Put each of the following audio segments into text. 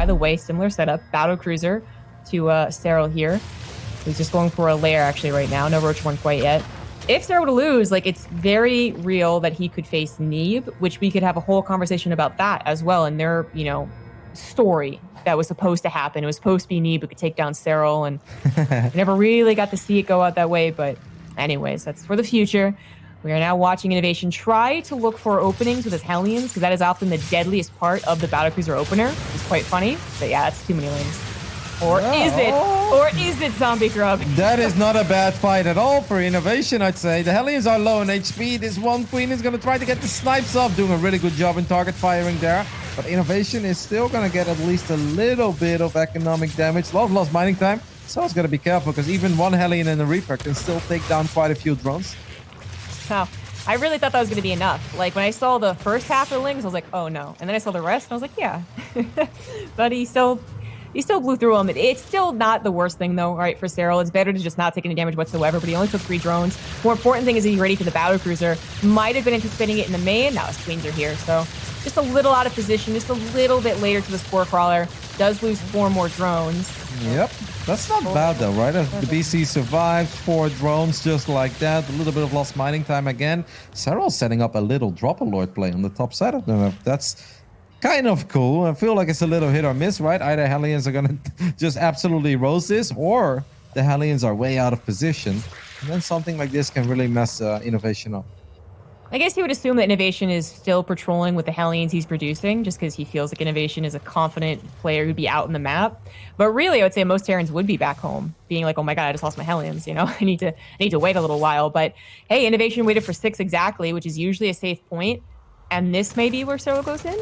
by the way, similar setup. Battle Cruiser to Serral here. He's just going for a lair actually right now. No Roach one quite yet. If Serral were to lose, like, it's very real that he could face Neeb, which we could have a whole conversation about that as well in their, you know, story that was supposed to happen. It was supposed to be Neeb who could take down Serral, and we never really got to see it go out that way. But anyways, that's for the future. We are now watching Innovation try to look for openings with his Hellions, because that is often the deadliest part of the Battlecruiser opener. It's quite funny, but yeah, that's too many lanes. Or is it? Or is it, Zombie Grub? That is not a bad fight at all for Innovation, I'd say. The Hellions are low on HP. This one Queen is going to try to get the snipes off, doing a really good job in target firing there. But Innovation is still going to get at least a little bit of economic damage. A lot of lost mining time. So it's got to be careful, because even one Hellion and a Reaper can still take down quite a few drones. Wow. I really thought that was going to be enough. Like, when I saw the first half of the Lings, I was like, oh no. And then I saw the rest, and I was like, yeah. But he still blew through them. It's still not the worst thing, though, right, for Serral. It's better to just not take any damage whatsoever, but he only took 3 drones. More important thing is he's ready for the Battlecruiser. Might have been anticipating it in the main. Now his Queens are here, so just a little out of position, just a little bit later to the Spore Crawler. Does lose 4 more drones. Yep. That's not bad, though, right? The BC survives 4 drones just like that. A little bit of lost mining time again. Serral's setting up a little Drop-A-Lord play on the top side of the map. That's kind of cool. I feel like it's a little hit or miss, right? Either Hellions are going to just absolutely roast this, or the Hellions are way out of position. And then something like this can really mess Innovation up. I guess you would assume that Innovation is still patrolling with the Hellions he's producing, just because he feels like Innovation is a confident player who'd be out in the map. But really, I would say most Terrans would be back home, being like, oh my god, I just lost my Hellions, you know? I need to wait a little while. But hey, Innovation waited for 6 exactly, which is usually a safe point. And this may be where Serral goes in?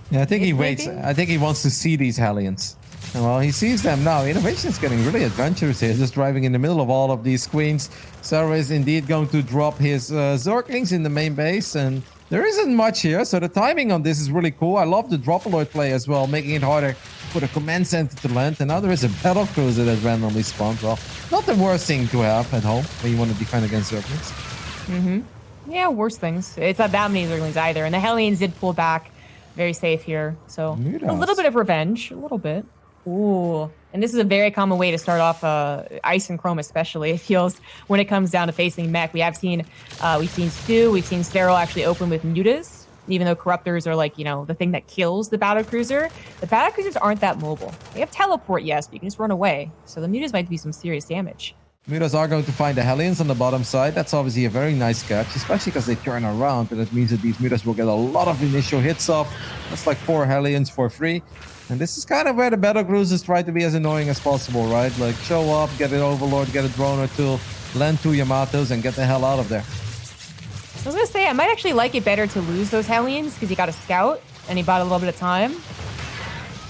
Yeah, I think he waits. I think he wants to see these Hellions. Well, he sees them now. Innovation is getting really adventurous here, just driving in the middle of all of these Queens. Serral is indeed going to drop his Zerglings in the main base, and there isn't much here, so the timing on this is really cool. I love the Drop-A-Lord play as well, making it harder for the command center to land. And now there is a Battle Cruiser that randomly spawns. Well, not the worst thing to have at home when you want to defend against Zerglings. Mm-hmm. Yeah, worse things. It's not that many Zerglings either, and the Hellions did pull back. Very safe here, so a little bit of revenge, a little bit. Ooh, and this is a very common way to start off Ice and Chrome, especially. It feels when it comes down to facing mech. We've seen Stu, we've seen Serral actually open with mutas, even though Corruptors are like, you know, the thing that kills the Battlecruiser. The Battlecruisers aren't that mobile. They have teleport, yes, but you can just run away. So the mutas might do some serious damage. Mutas are going to find the Hellions on the bottom side. That's obviously a very nice catch, especially because they turn around, and that means that these Mutas will get a lot of initial hits off. That's like 4 Hellions for free. And this is kind of where the Battlecruisers try to be as annoying as possible, right? Like, show up, get an Overlord, get a drone or 2, land 2 Yamatos, and get the hell out of there. I was going to say, I might actually like it better to lose those Hellions, because he got a scout, and he bought a little bit of time.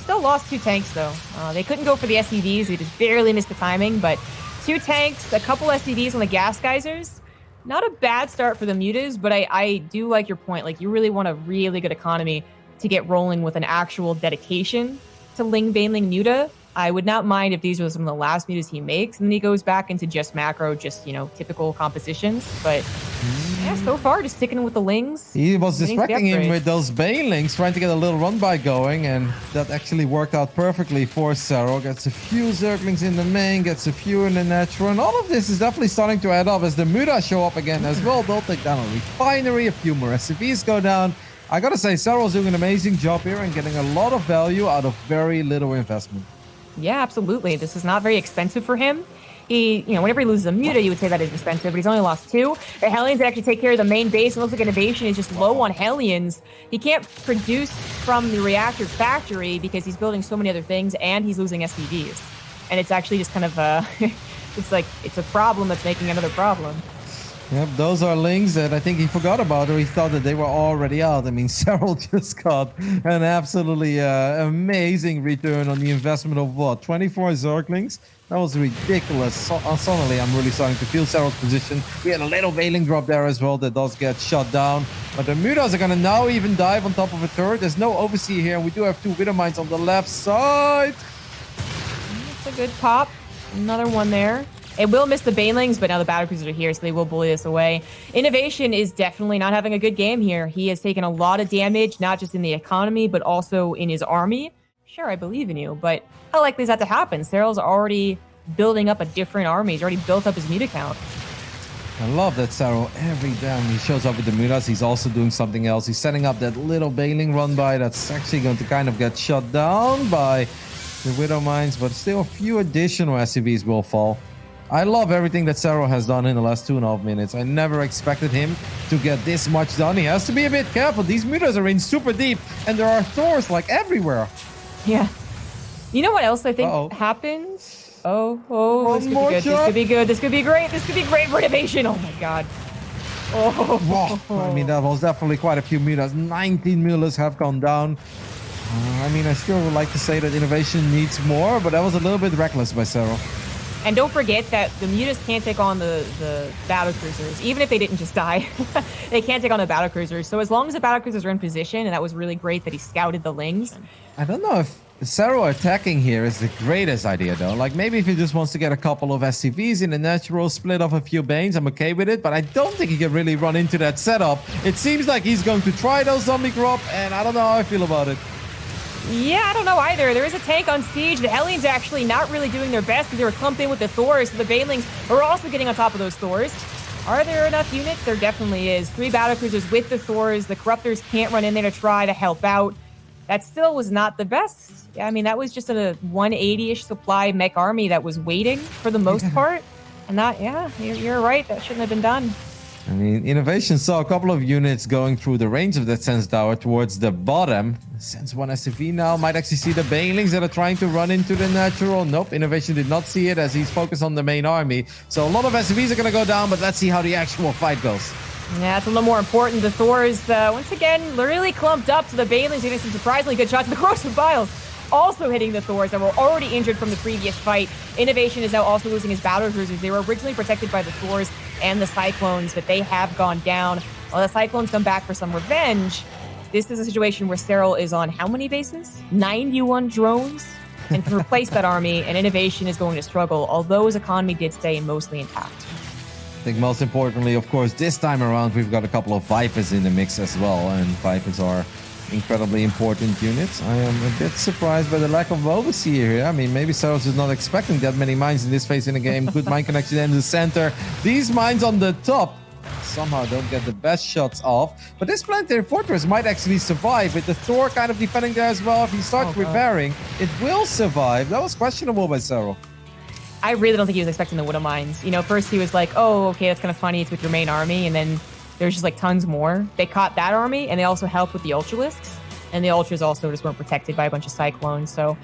Still lost 2 tanks, though. They couldn't go for the SCVs. They just barely missed the timing, but 2 tanks, a couple SCVs on the gas geysers. Not a bad start for the mutas, but I do like your point. Like, you really want a really good economy to get rolling with an actual dedication to Ling Baneling Muta. I would not mind if these were some of the last mutas he makes, and then he goes back into just macro, just, you know, typical compositions. But yeah, so far, just sticking with the Lings. He was distracting him with those Banelings, trying to get a little run by going, and that actually worked out perfectly for Serral. Gets a few Zerglings in the main, gets a few in the natural, and all of this is definitely starting to add up as the mutas show up again as well. They'll take down a refinery, a few more SCVs go down. I gotta say, Serral's doing an amazing job here and getting a lot of value out of very little investment. Yeah, absolutely. This is not very expensive for him. He, you know, whenever he loses a muta, you would say that is expensive, but he's only lost 2. The Hellions actually take care of the main base. It looks like Innovation is just low on Hellions. He can't produce from the reactor factory because he's building so many other things, and he's losing SCVs. And it's actually just kind of it's like, it's a problem that's making another problem. Yep, those are Lings that I think he forgot about, or he thought that they were already out. I mean, Serral just got an absolutely amazing return on the investment of what, 24 Zerglings? That was ridiculous. Suddenly, I'm really starting to feel Serral's position. We had a little Veiling drop there as well that does get shut down. But the mutas are going to now even dive on top of a turret. There's no overseer here, and we do have 2 Widow Mines on the left side. That's a good pop. Another one there. It will miss the Banelings, but now the Battlecruisers are here, so they will bully this away. Innovation is definitely not having a good game here. He has taken a lot of damage, not just in the economy, but also in his army. sure, I believe in you, but how likely is that to happen? Serral's already building up a different army. He's already built up his mute account. I love that Serral, every time he shows up with the mutas, he's also doing something else. He's setting up that little bailing run by that's actually going to kind of get shut down by the Widow Mines, but still a few additional SCVs will fall. I love everything that Serral has done in the last 2.5 minutes. I never expected him to get this much done. He has to be a bit careful. These mutas are in super deep, and there are Thors like everywhere. Yeah. You know what else I think happened? Oh, this could be good. This could be good. This could be great. This could be great for innovation. Oh my god. Oh. I mean, that was definitely quite a few mutas. 19 mulas have gone down. I mean, I still would like to say that innovation needs more, but that was a little bit reckless by Serral. And don't forget that the mutas can't take on the battle cruisers, even if they didn't just die. They can't take on the battle cruisers. So as long as the battle cruisers are in position, and that was really great that he scouted the lings. I don't know if Serral attacking here is the greatest idea, though. Like, maybe if he just wants to get a couple of SCVs in the natural, split off a few Banes, I'm okay with it. But I don't think he can really run into that setup. It seems like he's going to try those zombie crop, and I don't know how I feel about it. Yeah, I don't know either. There is a tank on siege. The Hellions actually not really doing their best because they were clumped in with the Thors. So the Banelings are also getting on top of those Thors. Are there enough units? There definitely is. 3 battlecruisers with the Thors. The Corruptors can't run in there to try to help out. That still was not the best. Yeah, I mean, that was just a 180-ish supply mech army that was waiting for the most part. And that, yeah, you're right. That shouldn't have been done. I mean, Innovation saw a couple of units going through the range of that Sense Tower towards the bottom. Sense 1 SCV now might actually see the Banelings that are trying to run into the natural. Nope, Innovation did not see it as he's focused on the main army. So a lot of SCVs are going to go down, but let's see how the actual fight goes. Yeah, it's a little more important. The Thors, once again, really clumped up to the Banelings, getting some surprisingly good shots. The Corrosive Biles also hitting the Thors that were already injured from the previous fight. Innovation is now also losing his battle cruisers. They were originally protected by the Thors and the Cyclones, but they have gone down. While the Cyclones come back for some revenge, this is a situation where Serral is on how many bases? 91 drones? And to replace that army, and Innovation is going to struggle, although his economy did stay mostly intact. I think most importantly, of course, this time around, we've got a couple of Vipers in the mix as well, and Vipers are incredibly important units. I am a bit surprised by the lack of overseer here. I mean, maybe Serral is not expecting that many mines in this phase in the game. Good mine connection in the center. These mines on the top somehow don't get the best shots off. But this planetary fortress might actually survive with the Thor kind of defending there as well. If he starts repairing, it will survive. That was questionable by Serral. I really don't think he was expecting the Widow Mines. You know, first he was like, oh, okay, that's kind of funny. It's with your main army. And then there's just like tons more. They caught that army and they also helped with the Ultralisks. And the Ultras also just weren't protected by a bunch of Cyclones. So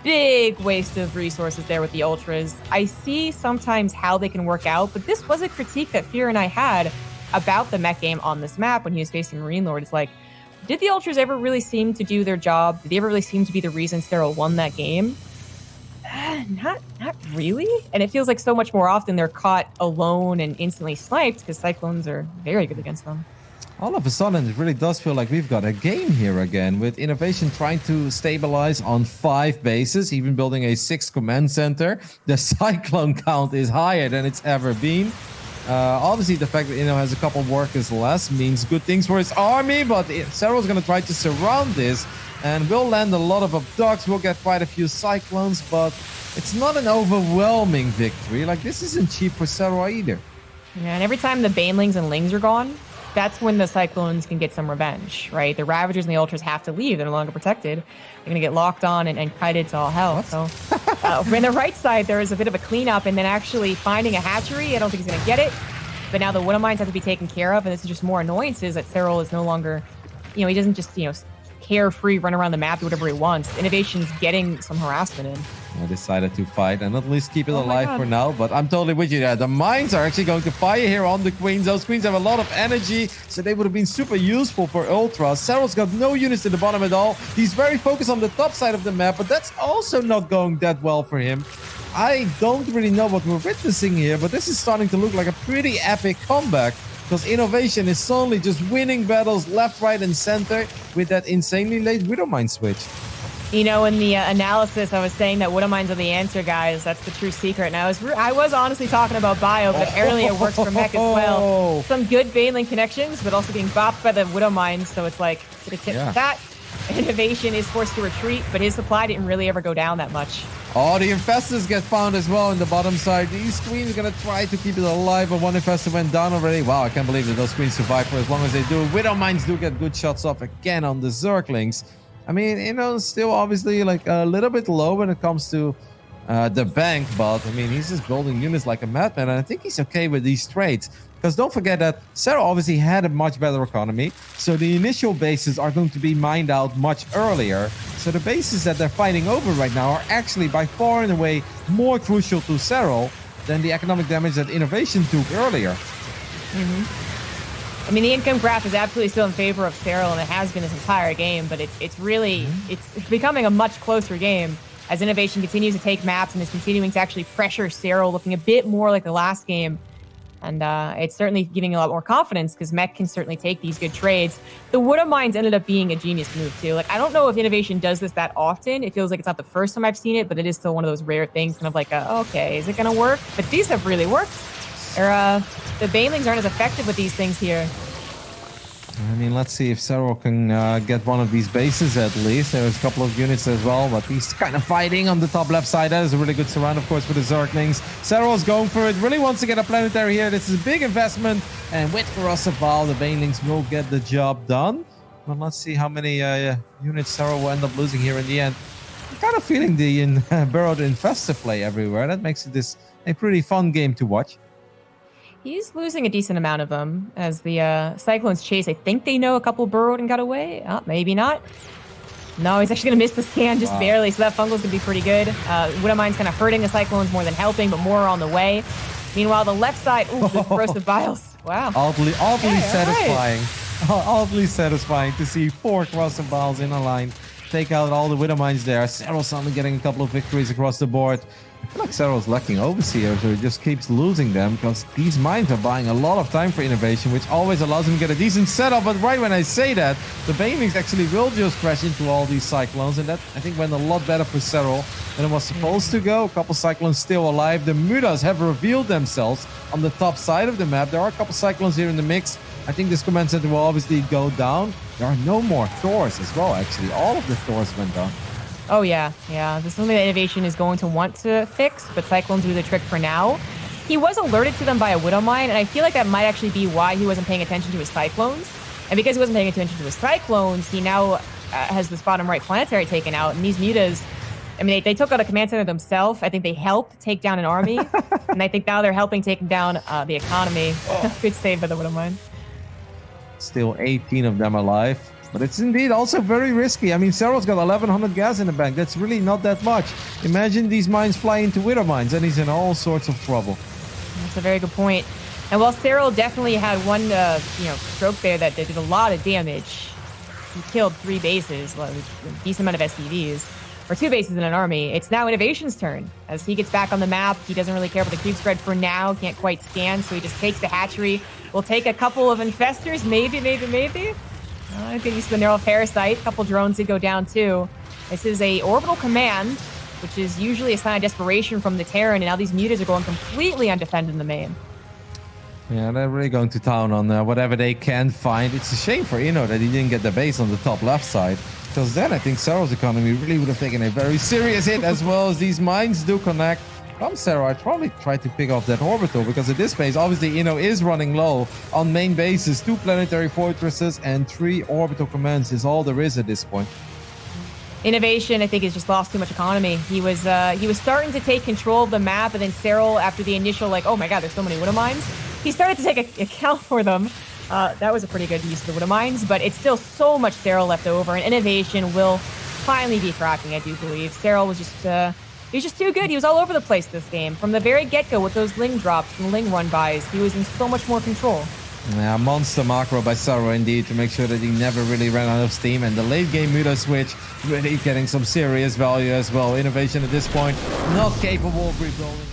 big waste of resources there with the Ultras. I see sometimes how they can work out, but this was a critique that Fear and I had about the mech game on this map when he was facing Marine Lord. It's like, did the Ultras ever really seem to do their job? Did they ever really seem to be the reason Serral won that game? Not really. And it feels like so much more often they're caught alone and instantly sniped because Cyclones are very good against them. All of a sudden, it really does feel like we've got a game here again, with Innovation trying to stabilize on 5 bases, even building a 6th command center. The Cyclone count is higher than it's ever been. Obviously, the fact that Inno has a couple workers less means good things for his army, but Serral's going to try to surround this, and we'll land a lot of abducts. We'll get quite a few Cyclones, but it's not an overwhelming victory. Like, this isn't cheap for Serral either. Yeah, and every time the Banelings and Lings are gone, that's when the Cyclones can get some revenge, right? The Ravagers and the Ultras have to leave. They're no longer protected. They're going to get locked on and kited to all hell. What? So on the right side, there is a bit of a cleanup, and then actually finding a hatchery. I don't think he's going to get it. But now the Widow Mines have to be taken care of, and this is just more annoyances that Serral is no longer, you know, he doesn't just, you know, carefree, run around the map, do whatever he wants. Innovation's getting some harassment in. I decided to fight and at least keep it alive for now, but I'm totally with you there. The mines are actually going to fire here on the Queens. Those Queens have a lot of energy, so they would have been super useful for Ultra. Serral's got no units at the bottom at all. He's very focused on the top side of the map, but that's also not going that well for him. I don't really know what we're witnessing here, but this is starting to look like a pretty epic comeback, because Innovation is suddenly just winning battles left, right, and center with that insanely late Widow Mine switch. You know, in the analysis, I was saying that Widow Mines are the answer, guys. That's the true secret. And I was honestly talking about Bio, but apparently it works for Mech as well. Some good Baneling connections, but also being bopped by the Widow Mines, so it's like, get a tip for that. Innovation is forced to retreat, but his supply didn't really ever go down that much. Oh, the infestors get found as well in the bottom side. These queens are going to try to keep it alive, but one infestor went down already. Wow, I can't believe that those queens survive for as long as they do. Widow Mines do get good shots off again on the Zerglings. I mean, you know, still obviously like a little bit low when it comes to the bank, but I mean, he's just building units like a madman, and I think he's okay with these trades. Because don't forget that Serral obviously had a much better economy, so the initial bases are going to be mined out much earlier. So the bases that they're fighting over right now are actually by far and away more crucial to Serral than the economic damage that Innovation took earlier. I mean, the income graph is absolutely still in favor of Serral, and it has been this entire game, but it's really it's becoming a much closer game as Innovation continues to take maps and is continuing to actually pressure Serral, looking a bit more like the last game. And it's certainly giving a lot more confidence because MECH can certainly take these good trades. The Widow Mines ended up being a genius move too. Like, I don't know if Innovation does this that often. It feels like it's not the first time I've seen it, but it is still one of those rare things, kind of like, okay, is it going to work? But these have really worked. The Banelings aren't as effective with these things here. I mean, let's see if Serral can get one of these bases at least. There's a couple of units as well, but he's kind of fighting on the top left side. That is a really good surround, of course, for the Zerglings. Serral's going for it, really wants to get a planetary here. This is a big investment, and with Corrosival, the Banelings will get the job done. But let's see how many units Serral will end up losing here in the end. I'm kind of feeling the Burrowed Infestor play everywhere. That makes it a pretty fun game to watch. He's losing a decent amount of them as the Cyclones chase. I think they know a couple burrowed and got away. Oh, maybe not. No, he's actually going to miss the scan just barely, so that fungal's going to be pretty good. Widow Mine's kind of hurting the Cyclones more than helping, but more on the way. Meanwhile, the left side, ooh, the Corrosive Biles. Wow. Oddly satisfying. Right. Oddly satisfying to see 4 Corrosive Biles in a line. Take out all the Widow Mines there. Serral suddenly getting a couple of victories across the board. I feel like Serral's lacking Overseer, so he just keeps losing them because these mines are buying a lot of time for Innovation, which always allows him to get a decent setup. But right when I say that, the Banelings actually will just crash into all these Cyclones, and that, I think, went a lot better for Serral than it was supposed to go. A couple Cyclones still alive. The Mutas have revealed themselves on the top side of the map. There are a couple Cyclones here in the mix. I think this command center will obviously go down. There are no more Thors as well, actually. All of the Thors went down. Oh, yeah. This is something that Innovation is going to want to fix, but Cyclones do the trick for now. He was alerted to them by a Widow Mine, and I feel like that might actually be why he wasn't paying attention to his Cyclones. And because he wasn't paying attention to his Cyclones, he now has this bottom right planetary taken out. And these Mutas, I mean, they took out a command center themselves. I think they helped take down an army. And I think now they're helping take down the economy. Good save by the Widow Mine. Still 18 of them alive. But it's indeed also very risky. I mean, Serral's got 1,100 gas in the bank. That's really not that much. Imagine these mines fly into Widow Mines, and he's in all sorts of trouble. That's a very good point. And while Serral definitely had one, stroke there that did a lot of damage, he killed 3 bases, a decent amount of SCVs, or 2 bases in an army. It's now Innovation's turn. As he gets back on the map, he doesn't really care about the cube spread for now. Can't quite scan, so he just takes the hatchery. Will take a couple of infestors, maybe. I think he's the neural parasite. A couple drones did go down too. This is a orbital command, which is usually a sign of desperation from the Terran, and now these Mutas are going completely undefended in the main. Yeah, they're really going to town on whatever they can find. It's a shame for Inno that he didn't get the base on the top left side, because then I think Serral's economy really would have taken a very serious hit, as well as these mines do connect. From Serral, I'd probably try to pick off that orbital, because at this base, obviously, Inno is running low on main bases. 2 planetary fortresses and 3 orbital commands is all there is at this point. Innovation, I think, has just lost too much economy. He was starting to take control of the map, and then Serral, after the initial, oh my god, there's so many Widow Mines, he started to take account for them. That was a pretty good use of the Widow Mines, but it's still so much Serral left over, and Innovation will finally be cracking, I do believe. Serral was just... he was just too good. He was all over the place this game. From the very get-go with those Ling drops and Ling run-bys, he was in so much more control. Yeah, monster macro by Serral indeed, to make sure that he never really ran out of steam. And the late-game Muta switch really getting some serious value as well. Innovation at this point not capable of rebuilding.